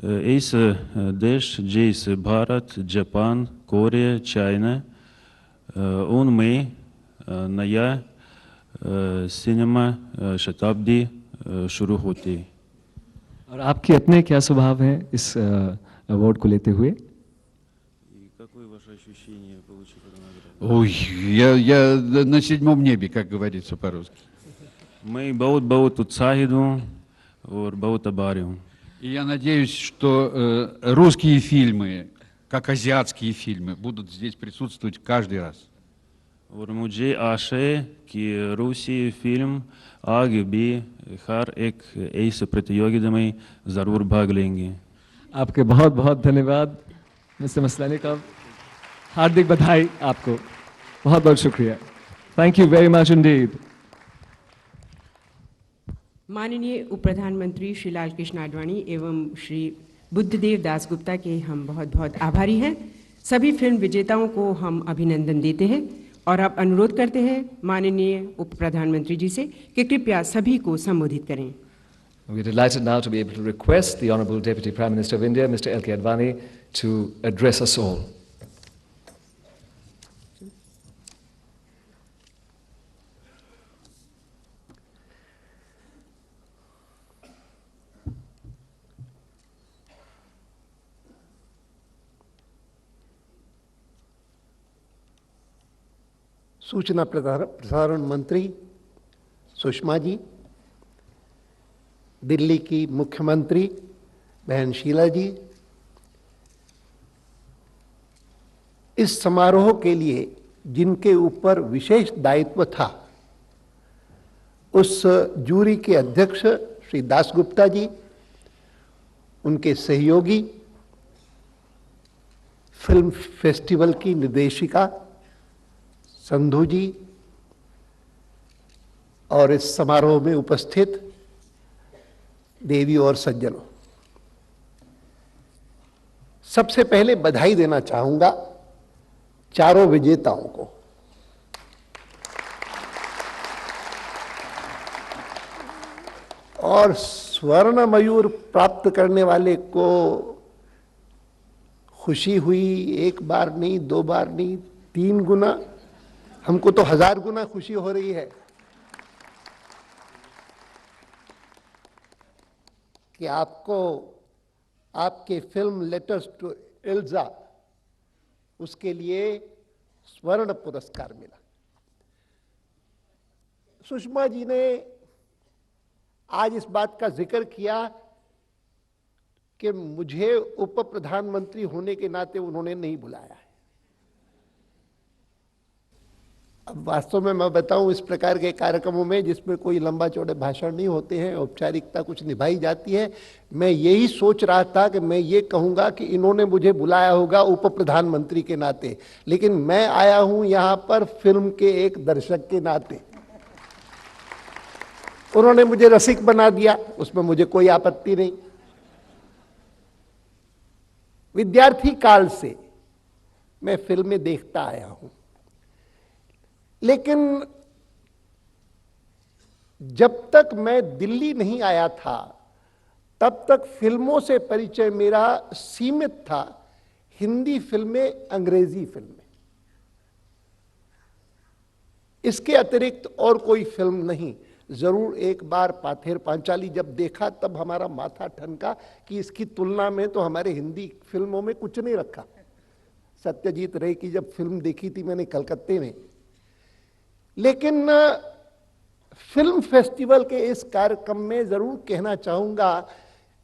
ऐसे देश जैसे भारत, जापान, कोरिया, चाइना उनमें नया सिनेमा शताब्दी शुरू होती है. और आपके अपने क्या स्वभाव है इस अवार्ड को लेते हुए? Какое ваше Ой, я на седьмом небе, как говорится по-русски. मैं बहुत उत्साहित हूँ और बहुत आभारी हूँ. И я надеюсь, что русские фильмы, как азиатские фильмы, будут здесь присутствовать каждый раз. और मुझे आशा है कि रूसी फिल्म आगे भी हर एक ऐसे प्रतियोगिता में ज़रूर भाग लेंगे. आपके बहुत बहुत धन्यवाद मिस्टर मसलानी का, हार्दिक बधाई आपको, बहुत बहुत शुक्रिया. Thank you very much Indeed. माननीय उप प्रधानमंत्री श्री लाल कृष्ण आडवाणी एवं श्री बुद्धदेव दासगुप्ता के हम बहुत बहुत आभारी हैं. सभी फिल्म विजेताओं को हम अभिनंदन देते हैं और अब अनुरोध करते हैं माननीय उप प्रधानमंत्री जी से कि कृपया सभी को संबोधित करें. We're delighted now to be able to request the Honourable Deputy Prime Minister of India, Mr. L.K. Advani, to address us all. सूचना प्रसारण मंत्री सुषमा जी, दिल्ली की मुख्यमंत्री बहन शीला जी, इस समारोह के लिए जिनके ऊपर विशेष दायित्व था, उस जूरी के अध्यक्ष श्री दासगुप्ता जी, उनके सहयोगी, फिल्म फेस्टिवल की निर्देशिका संधू जी और इस समारोह में उपस्थित देवी और सज्जनों, सबसे पहले बधाई देना चाहूंगा चारों विजेताओं को. और स्वर्ण मयूर प्राप्त करने वाले को खुशी हुई, एक बार नहीं, दो बार नहीं, 3 गुना, हमको तो 1000 गुना खुशी हो रही है कि आपको आपके फिल्म लेटर्स टू इल्जा उसके लिए स्वर्ण पुरस्कार मिला. सुषमा जी ने आज इस बात का जिक्र किया कि मुझे उप प्रधानमंत्री होने के नाते उन्होंने नहीं बुलाया है. अब वास्तव में मैं बताऊं, इस प्रकार के कार्यक्रमों में जिसमें कोई लंबा चौड़े भाषण नहीं होते हैं, औपचारिकता कुछ निभाई जाती है, मैं यही सोच रहा था कि मैं ये कहूंगा कि इन्होंने मुझे बुलाया होगा उप प्रधानमंत्री के नाते, लेकिन मैं आया हूं यहां पर फिल्म के एक दर्शक के नाते. उन्होंने मुझे रसिक बना दिया, उसमें मुझे कोई आपत्ति नहीं. विद्यार्थी काल से मैं फिल्में देखता आया हूं, लेकिन जब तक मैं दिल्ली नहीं आया था तब तक फिल्मों से परिचय मेरा सीमित था. हिंदी फिल्में, अंग्रेजी फिल्में, इसके अतिरिक्त और कोई फिल्म नहीं. जरूर एक बार पाथेर पांचाली जब देखा तब हमारा माथा ठनका कि इसकी तुलना में तो हमारे हिंदी फिल्मों में कुछ नहीं रखा. सत्यजीत रे की जब फिल्म देखी थी मैंने कलकत्ते में. लेकिन फिल्म फेस्टिवल के इस कार्यक्रम में जरूर कहना चाहूंगा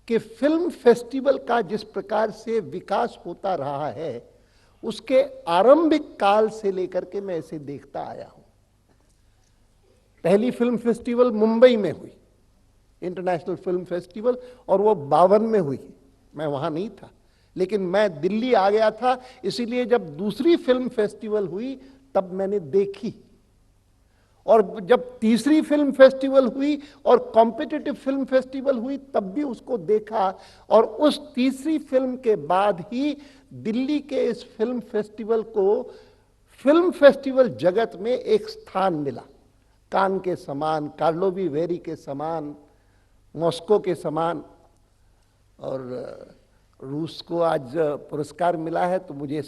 कि फिल्म फेस्टिवल का जिस प्रकार से विकास होता रहा है, उसके आरंभिक काल से लेकर के मैं इसे देखता आया हूं. पहली फिल्म फेस्टिवल मुंबई में हुई, इंटरनेशनल फिल्म फेस्टिवल, और वो 52 में हुई. मैं वहां नहीं था, लेकिन मैं दिल्ली आ गया था. इसीलिए जब दूसरी फिल्म फेस्टिवल हुई तब मैंने देखी, और जब तीसरी फिल्म फेस्टिवल हुई और कॉम्पिटिटिव फिल्म फेस्टिवल हुई तब भी उसको देखा. और उस तीसरी फिल्म के बाद ही दिल्ली के इस फिल्म फेस्टिवल को फिल्म फेस्टिवल जगत में एक स्थान मिला. कान के समान, कार्लोवी वेरी के समान, मॉस्को के समान. और रूस को आज पुरस्कार मिला है, तो मुझे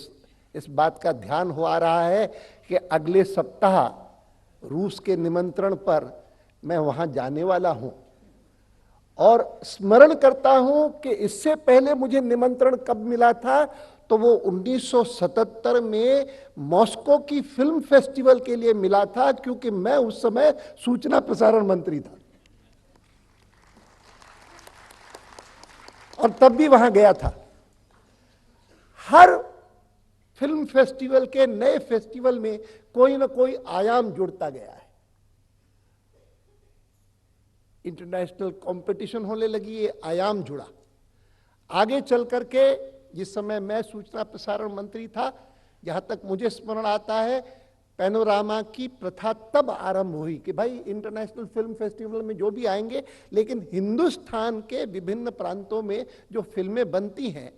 इस बात का ध्यान हो आ रहा है कि अगले सप्ताह रूस के निमंत्रण पर मैं वहां जाने वाला हूं. और स्मरण करता हूं कि इससे पहले मुझे निमंत्रण कब मिला था, तो वो 1977 में मॉस्को की फिल्म फेस्टिवल के लिए मिला था, क्योंकि मैं उस समय सूचना प्रसारण मंत्री था और तब भी वहां गया था। हर फिल्म फेस्टिवल के नए फेस्टिवल में कोई ना कोई आयाम जुड़ता गया है। इंटरनेशनल कंपटीशन होने लगी, ये आयाम जुड़ा। आगे चल करके जिस समय मैं सूचना प्रसारण मंत्री था, जहां तक मुझे स्मरण आता है, पैनोरामा की प्रथा तब आरंभ हुई कि भाई इंटरनेशनल फिल्म फेस्टिवल में जो भी आएंगे, लेकिन हिंदुस्तान के विभिन्न प्रांतों में जो फिल्में बनती हैं,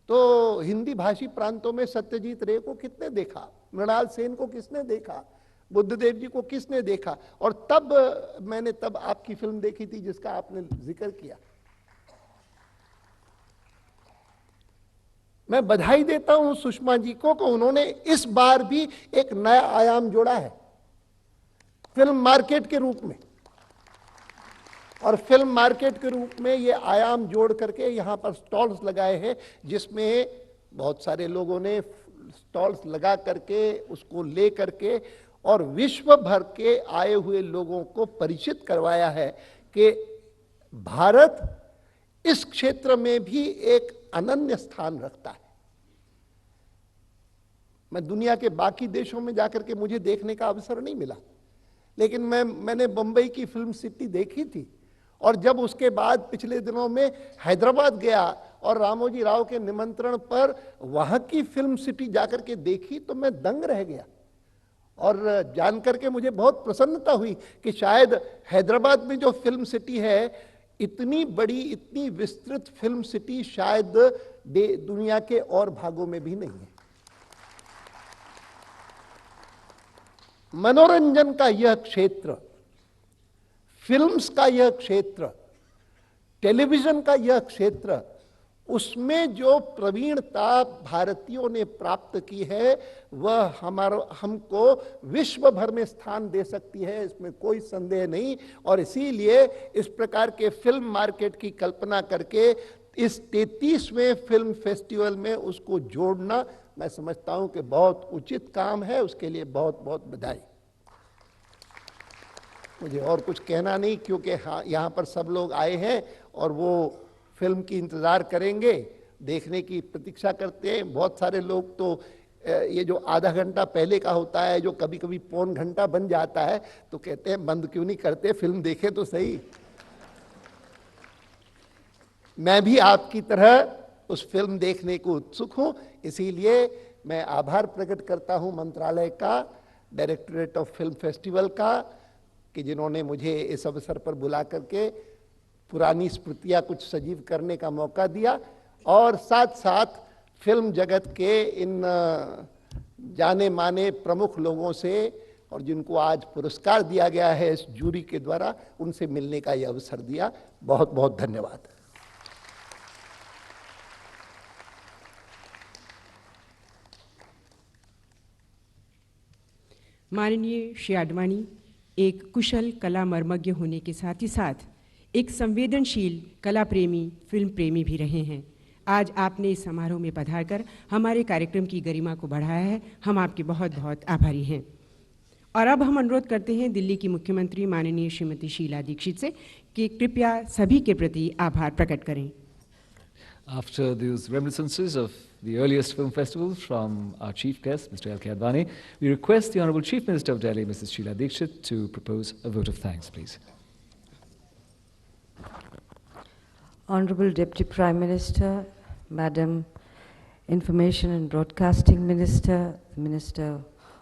तो हिंदी भाषी प्रांतों में सत्यजीत रे को किसने देखा, मृणाल सेन को किसने देखा, बुद्धदेव जी को किसने देखा। और तब मैंने तब आपकी फिल्म देखी थी जिसका आपने जिक्र किया। मैं बधाई देता हूं सुषमा जी को कि उन्होंने इस बार भी एक नया आयाम जोड़ा है फिल्म मार्केट के रूप में, और फिल्म मार्केट के रूप में ये आयाम जोड़ करके यहां पर स्टॉल्स लगाए हैं, जिसमें बहुत सारे लोगों ने स्टॉल्स लगा करके उसको ले करके और विश्व भर के आए हुए लोगों को परिचित करवाया है कि भारत इस क्षेत्र में भी एक अनन्य स्थान रखता है। मैं दुनिया के बाकी देशों में जाकर के मुझे देखने का अवसर नहीं मिला, लेकिन मैंने बंबई की फिल्म सिटी देखी थी, और जब उसके बाद पिछले दिनों में हैदराबाद गया और रामोजी राव के निमंत्रण पर वहां की फिल्म सिटी जाकर के देखी, तो मैं दंग रह गया। और जानकर के मुझे बहुत प्रसन्नता हुई कि शायद हैदराबाद में जो फिल्म सिटी है, इतनी बड़ी, इतनी विस्तृत फिल्म सिटी शायद दुनिया के और भागों में भी नहीं है। मनोरंजन का यह क्षेत्र, फिल्म्स का यह क्षेत्र, टेलीविजन का यह क्षेत्र, उसमें जो प्रवीणता भारतीयों ने प्राप्त की है, वह हमको विश्व भर में स्थान दे सकती है, इसमें कोई संदेह नहीं। और इसीलिए इस प्रकार के फिल्म मार्केट की कल्पना करके इस 33वें फिल्म फेस्टिवल में उसको जोड़ना, मैं समझता हूं कि बहुत उचित काम है। उसके लिए बहुत बहुत बधाई। मुझे और कुछ कहना नहीं, क्योंकि हाँ, यहाँ पर सब लोग आए हैं और वो फिल्म की इंतज़ार करेंगे, देखने की प्रतीक्षा करते हैं। बहुत सारे लोग तो ये जो आधा घंटा पहले का होता है, जो कभी कभी पौन घंटा बन जाता है, तो कहते हैं बंद क्यों नहीं करते, फिल्म देखें तो सही। मैं भी आपकी तरह उस फिल्म देखने को उत्सुक हूं, इसीलिए मैं आभार प्रकट करता हूं मंत्रालय का, डायरेक्टरेट ऑफ फिल्म फेस्टिवल का, कि जिन्होंने मुझे इस अवसर पर बुला करके पुरानी स्मृतियां कुछ सजीव करने का मौका दिया, और साथ साथ फिल्म जगत के इन जाने माने प्रमुख लोगों से, और जिनको आज पुरस्कार दिया गया है इस जूरी के द्वारा, उनसे मिलने का यह अवसर दिया। बहुत बहुत धन्यवाद। माननीय श्री आडवाणी एक कुशल कला मर्मज्ञ होने के साथ ही साथ एक संवेदनशील कला प्रेमी, फिल्म प्रेमी भी रहे हैं। आज आपने इस समारोह में पधारकर हमारे कार्यक्रम की गरिमा को बढ़ाया है, हम आपके बहुत बहुत आभारी हैं। और अब हम अनुरोध करते हैं दिल्ली की मुख्यमंत्री माननीय श्रीमती शीला दीक्षित से कि कृपया सभी के प्रति आभार प्रकट करें। After these reminiscences of the earliest film festivals from our chief guest, Mr. L.K. Advani, we request the Honorable Chief Minister of Delhi, Mrs. Sheila Dikshit, to propose a vote of thanks, please. Honorable Deputy Prime Minister, Madam Information and Broadcasting Minister, Minister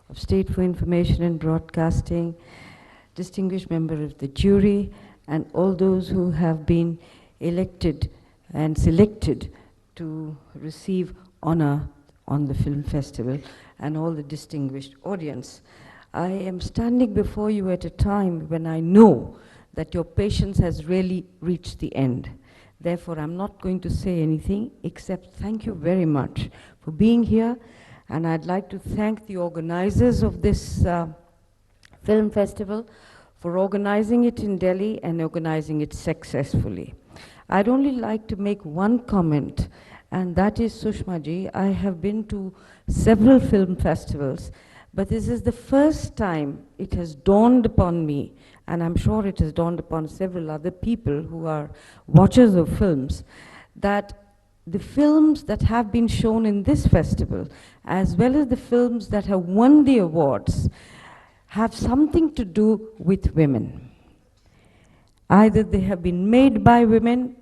of State for Information and Broadcasting, distinguished member of the jury, and all those who have been elected and selected to receive honor on the film festival, and all the distinguished audience. I am standing before you at a time when I know that your patience has really reached the end. Therefore, I'm not going to say anything except thank you very much for being here, and I'd like to thank the organizers of this film festival for organizing it in Delhi and organizing it successfully. I'd only like to make one comment, and that is Sushma ji. I have been to several film festivals, but this is the first time it has dawned upon me, and I'm sure it has dawned upon several other people who are watchers of films, that the films that have been shown in this festival, as well as the films that have won the awards, have something to do with women. Either they have been made by women,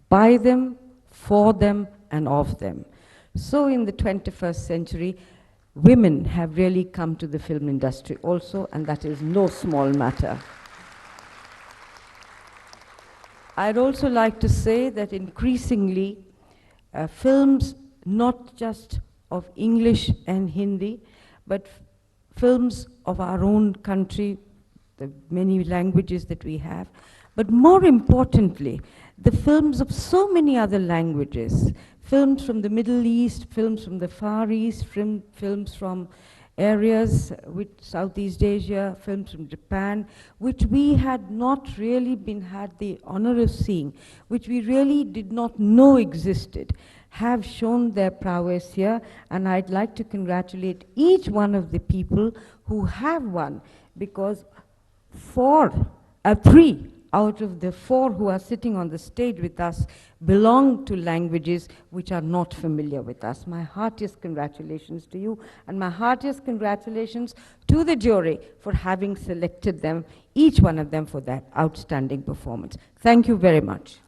by them, for them, and of them. So in the 21st century, women have really come to the film industry also, and that is no small matter. I'd also like to say that increasingly, films not just of English and Hindi, but films of our own country, the many languages that we have, but more importantly, the films of so many other languages, films from the Middle East, films from the Far East, films from areas with Southeast Asia, films from Japan, which we had not really had the honor of seeing, which we really did not know existed, have shown their prowess here, and I'd like to congratulate each one of the people who have won, because 3 out of the 4 who are sitting on the stage with us belong to languages which are not familiar with us. My heartiest congratulations to you, and my heartiest congratulations to the jury for having selected them, each one of them, for that outstanding performance. Thank you very much.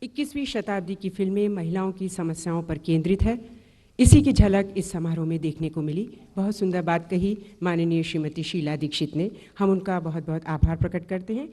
इक्कीसवीं शताब्दी की फिल्में महिलाओं की समस्याओं पर केंद्रित है। इसी की झलक इस समारोह में देखने को मिली। बहुत सुंदर बात कही माननीय श्रीमती शीला दीक्षित ने, हम उनका बहुत बहुत आभार प्रकट करते हैं